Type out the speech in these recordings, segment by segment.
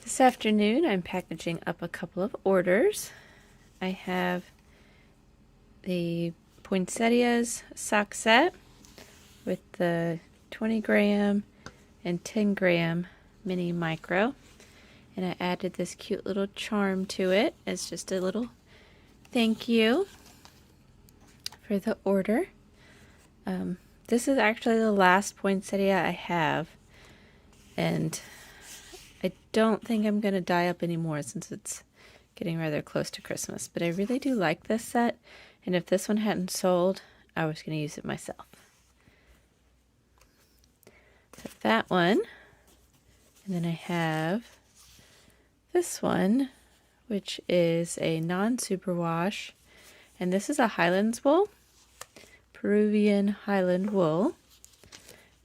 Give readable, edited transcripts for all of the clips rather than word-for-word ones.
This afternoon I'm packaging up a couple of orders. I have the poinsettias sock set with the 20 gram and 10 gram mini micro, and I added this cute little charm to it as just a little thank you for the order. This is actually the last poinsettia I have, and I don't think I'm going to dye up anymore since it's getting rather close to Christmas, but I really do like this set, and if this one hadn't sold, I was going to use it myself. So that one, and then I have this one, which is a non-superwash, and this is a Highlands wool, Peruvian Highland wool,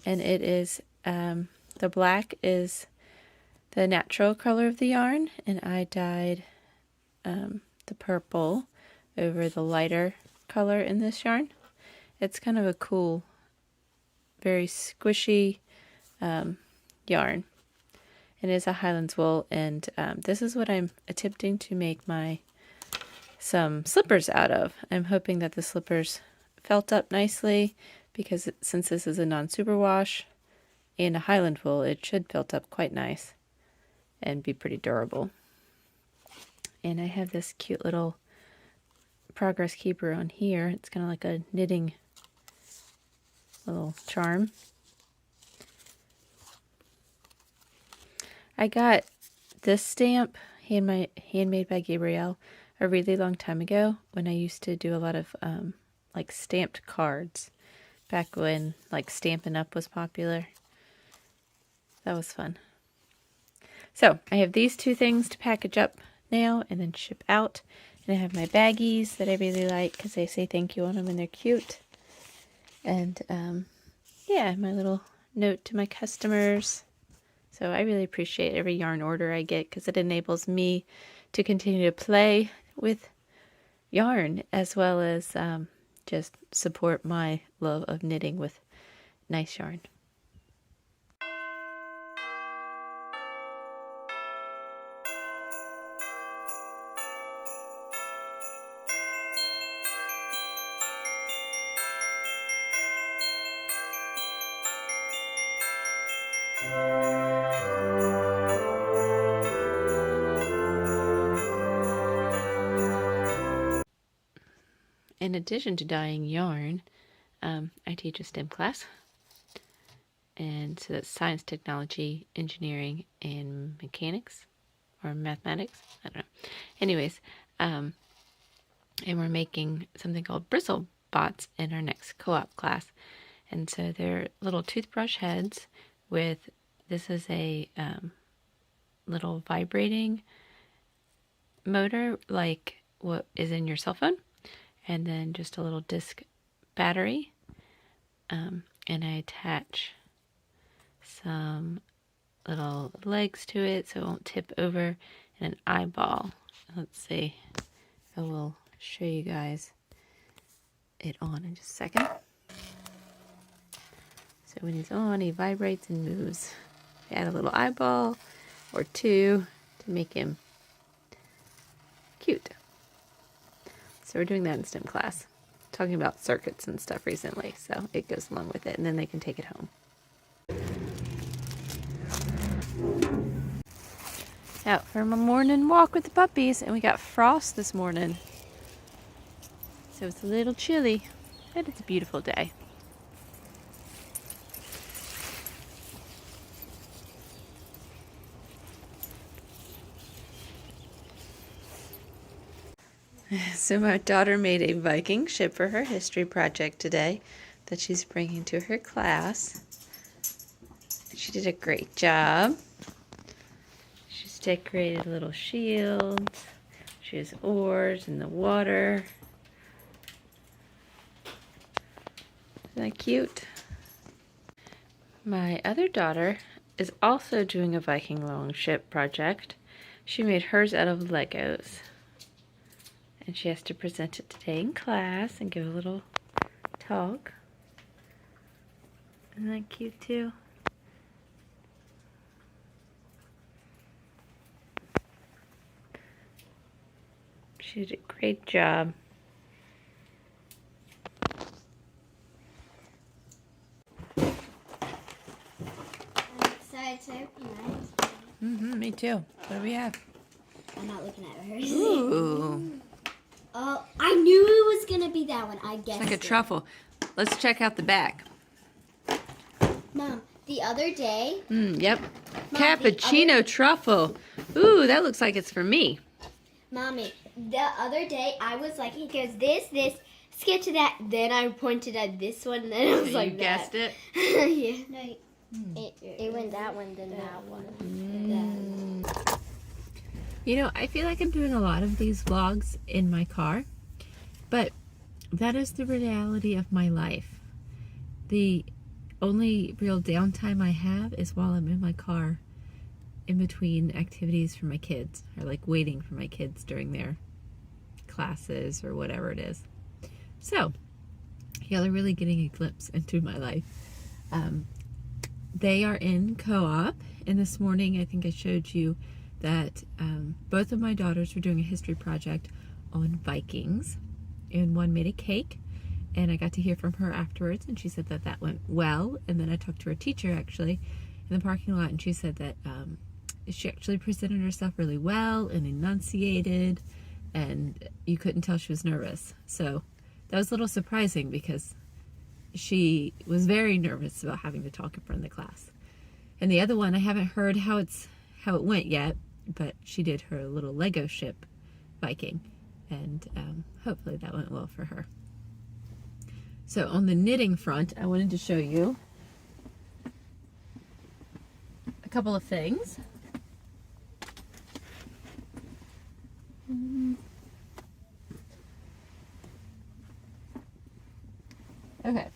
and it is, the black is the natural color of the yarn, and I dyed the purple over the lighter color in this yarn. It's kind of a cool, very squishy yarn. It is a Highlands wool, and this is what I'm attempting to make some slippers out of. I'm hoping that the slippers felt up nicely, because since this is a non-superwash and a Highland wool, it should felt up quite nice and be pretty durable. And I have this cute little progress keeper on here. It's kind of like a knitting little charm. I got this stamp, handmade by Gabrielle, a really long time ago when I used to do a lot of like stamped cards back when like Stampin' Up was popular. That was fun. So I have these two things to package up now and then ship out. And I have my baggies that I really like because they say thank you on them and they're cute. And yeah, my little note to my customers. So I really appreciate every yarn order I get because it enables me to continue to play with yarn as well as just support my love of knitting with nice yarn. In addition to dyeing yarn, I teach a STEM class, and so that's science, technology, engineering, and mechanics, or mathematics, I don't know. Anyways, and we're making something called bristle bots in our next co-op class, and so they're little toothbrush heads with, this is a little vibrating motor like what is in your cell phone, and then just a little disc battery, and I attach some little legs to it so it won't tip over, and an eyeball. Let's see, I will show you guys it on in just a second. So when he's on, he vibrates and moves. I add a little eyeball or two to make him cute. So we're doing that in STEM class, talking about circuits and stuff recently, so it goes along with it, and then they can take it home. Out for my morning walk with the puppies, and we got frost this morning, so it's a little chilly, but it's a beautiful day. So my daughter made a Viking ship for her history project today that she's bringing to her class. She did a great job. She's decorated little shields. She has oars in the water. Isn't that cute? My other daughter is also doing a Viking longship project. She made hers out of Legos. And she has to present it today in class and give a little talk. Isn't that cute too? She did a great job. I'm excited to open it. Me too. What do we have? I'm not looking at hers. Ooh. Oh, I knew it was gonna be that one. I guessed. It's like a truffle. Let's check out the back. Mom, the other day. Yep. Mom, Cappuccino truffle. Ooh, that looks like it's for me. Mommy, the other day I was like, it goes this, skip to that. Then I pointed at this one, and then I was like, you guessed it? Yeah. No, it went that one, then that one. You know, I feel like I'm doing a lot of these vlogs in my car, but that is the reality of my life. The only real downtime I have is while I'm in my car in between activities for my kids, or like waiting for my kids during their classes or whatever it is. So, y'all are really getting a glimpse into my life. They are in co-op, and this morning I think I showed you that both of my daughters were doing a history project on Vikings, and one made a cake, and I got to hear from her afterwards, and she said that that went well. And then I talked to her teacher actually in the parking lot, and she said that she actually presented herself really well and enunciated, and you couldn't tell she was nervous. So that was a little surprising because she was very nervous about having to talk in front of the class. And the other one, I haven't heard how it went yet, but she did her little Lego ship Viking, and hopefully that went well for her. So on the knitting front, I wanted to show you a couple of things. Okay.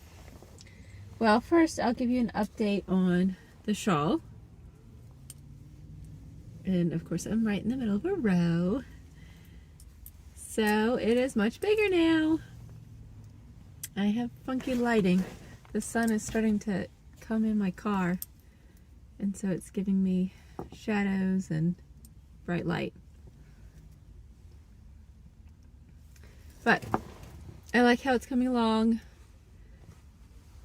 Well, first I'll give you an update on the shawl. And of course I'm right in the middle of a row. So it is much bigger now. I have funky lighting. The sun is starting to come in my car, and so it's giving me shadows and bright light. But I like how it's coming along,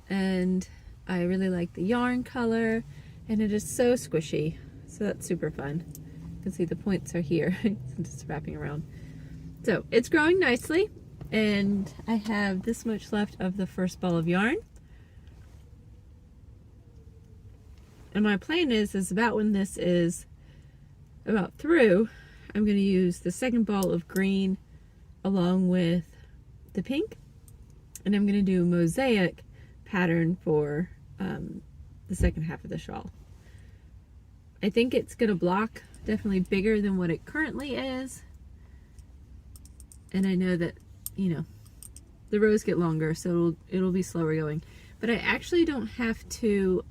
and I really like the yarn color, and it is so squishy, so that's super fun. You can see the points are here since it's wrapping around. So it's growing nicely, and I have this much left of the first ball of yarn. And my plan is about when this is about through, I'm going to use the second ball of green along with the pink, and I'm going to do a mosaic pattern for the second half of the shawl. I think it's going to block definitely bigger than what it currently is, and I know that, you know, the rows get longer, so it'll be slower going, but I actually don't have to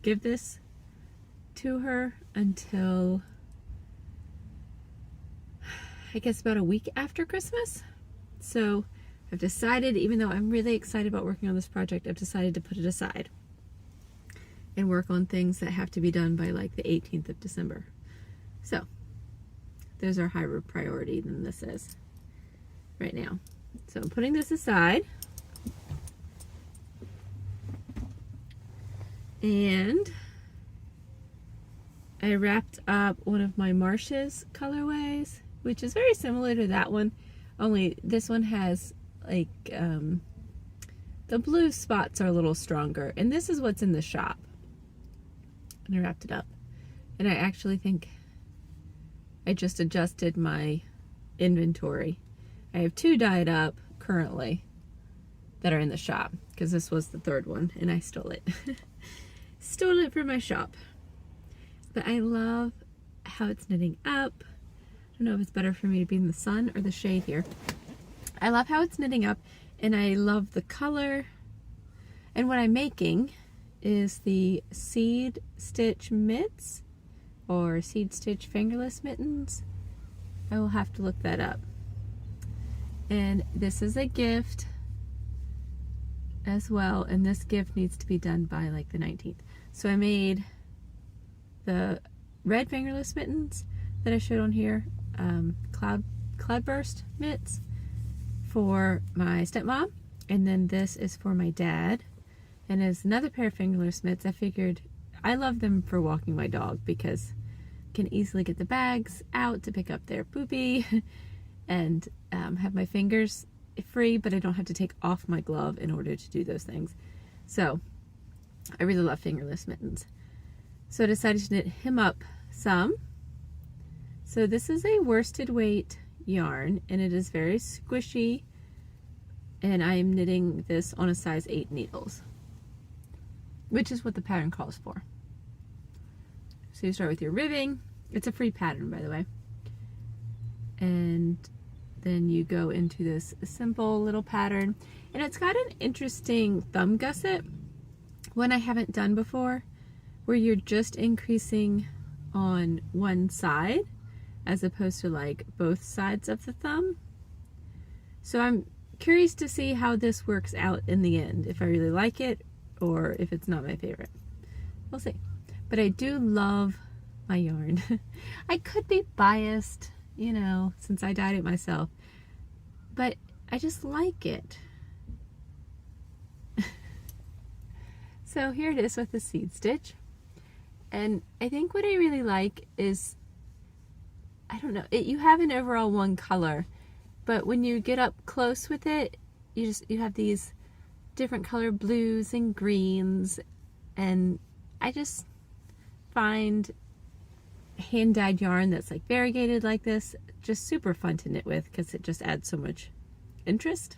give this to her until I guess about a week after Christmas. So I've decided, even though I'm really excited about working on this project, I've decided to put it aside and work on things that have to be done by like the 18th of December. So those are higher priority than this is right now. So I'm putting this aside, and I wrapped up one of my Marshes colorways, which is very similar to that one, only this one has like the blue spots are a little stronger, and this is what's in the shop. And I wrapped it up, and I actually think I just adjusted my inventory. I have 2 dyed up currently that are in the shop, because this was the third one and I stole it. Stole it from my shop. But I love how it's knitting up. I don't know if it's better for me to be in the sun or the shade here. I love how it's knitting up, and I love the color. And what I'm making is the seed stitch mitts, or seed stitch fingerless mittens. I will have to look that up. And this is a gift as well, and this gift needs to be done by like the 19th. So I made the red fingerless mittens that I showed on here, cloud cloudburst mitts for my stepmom, and then this is for my dad. And as another pair of fingerless mitts, I figured I love them for walking my dog because I can easily get the bags out to pick up their poopy and have my fingers free, but I don't have to take off my glove in order to do those things. So I really love fingerless mittens. So I decided to knit him up some. So this is a worsted weight yarn, and it is very squishy, and I am knitting this on a size 8 needles, which is what the pattern calls for. So you start with your ribbing. It's a free pattern, by the way. And then you go into this simple little pattern, and it's got an interesting thumb gusset, one I haven't done before, where you're just increasing on one side as opposed to like both sides of the thumb. So I'm curious to see how this works out in the end, if I really like it or if it's not my favorite. We'll see. But I do love my yarn. I could be biased, you know, since I dyed it myself, but I just like it. So here it is with the seed stitch. And I think what I really like is, I don't know, you have an overall one color, but when you get up close with it, you have these different color blues and greens, and I just find hand-dyed yarn that's like variegated like this just super fun to knit with because it just adds so much interest,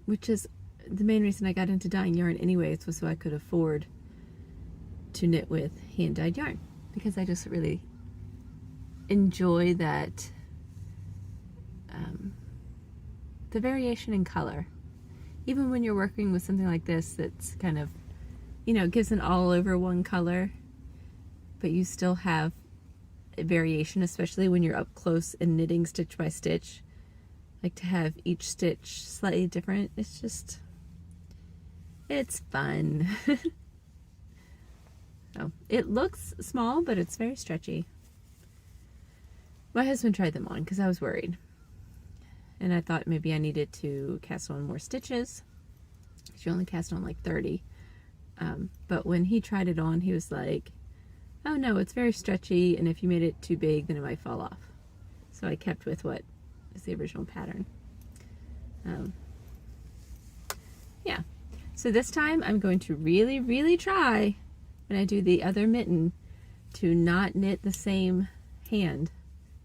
which is the main reason I got into dyeing yarn anyways, was so I could afford to knit with hand-dyed yarn, because I just really enjoy that the variation in color. Even when you're working with something like this that's kind of, you know, gives an all over one color, but you still have a variation, especially when you're up close and knitting stitch by stitch. Like to have each stitch slightly different. It's fun. So, it looks small, but it's very stretchy. My husband tried them on because I was worried. And I thought maybe I needed to cast on more stitches. She only cast on like 30. But when he tried it on, he was like, oh no, it's very stretchy, and if you made it too big, then it might fall off. So I kept with what is the original pattern. Yeah. So this time I'm going to really, really try, when I do the other mitten, to not knit the same hand,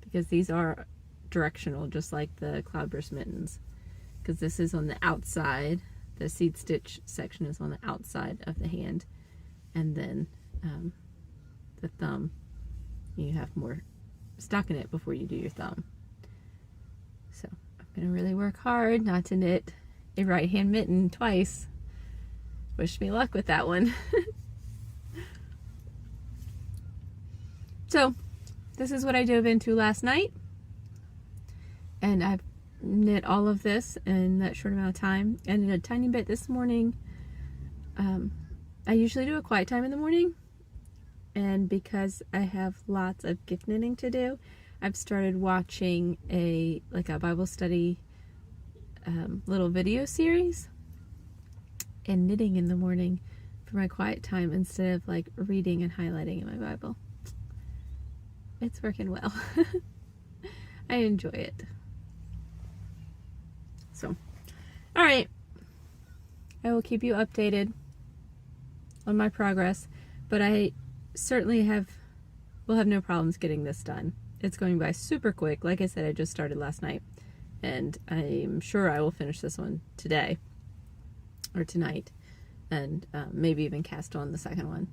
because these are directional, just like the cloudburst mittens, because this is on the outside. The seed stitch section is on the outside of the hand, and then the thumb, you have more stock in it before you do your thumb. So I'm going to really work hard not to knit a right hand mitten twice. Wish me luck with that one. So this is what I dove into last night, and I've knit all of this in that short amount of time, and in a tiny bit this morning. I usually do a quiet time in the morning, and because I have lots of gift knitting to do, I've started watching a Bible study little video series and knitting in the morning for my quiet time instead of like reading and highlighting in my Bible. It's working well. I enjoy it. So, all right, I will keep you updated on my progress, but I certainly will have no problems getting this done. It's going by super quick. Like I said, I just started last night, and I'm sure I will finish this one today or tonight, and maybe even cast on the second one,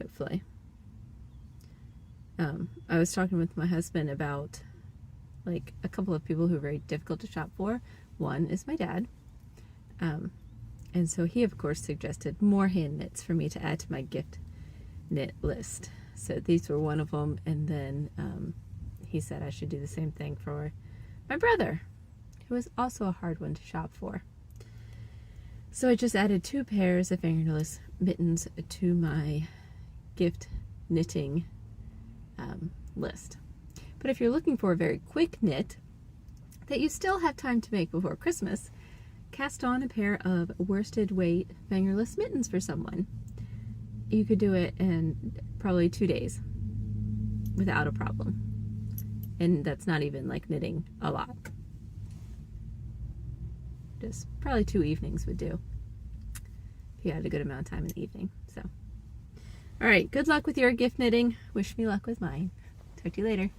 hopefully. I was talking with my husband about like a couple of people who are very difficult to shop for. One is my dad, and so he of course suggested more hand knits for me to add to my gift knit list. So these were one of them, and then he said I should do the same thing for my brother, who is also a hard one to shop for. So I just added 2 pairs of fingerless mittens to my gift knitting list. But But if you're looking for a very quick knit that you still have time to make before Christmas, cast on a pair of worsted weight fingerless mittens for someone. You could do it in probably 2 days without a problem. And that's not even like knitting a lot. Just probably 2 evenings would do if you had a good amount of time in the evening. So, all right, good luck with your gift knitting. Wish me luck with mine. Talk to you later.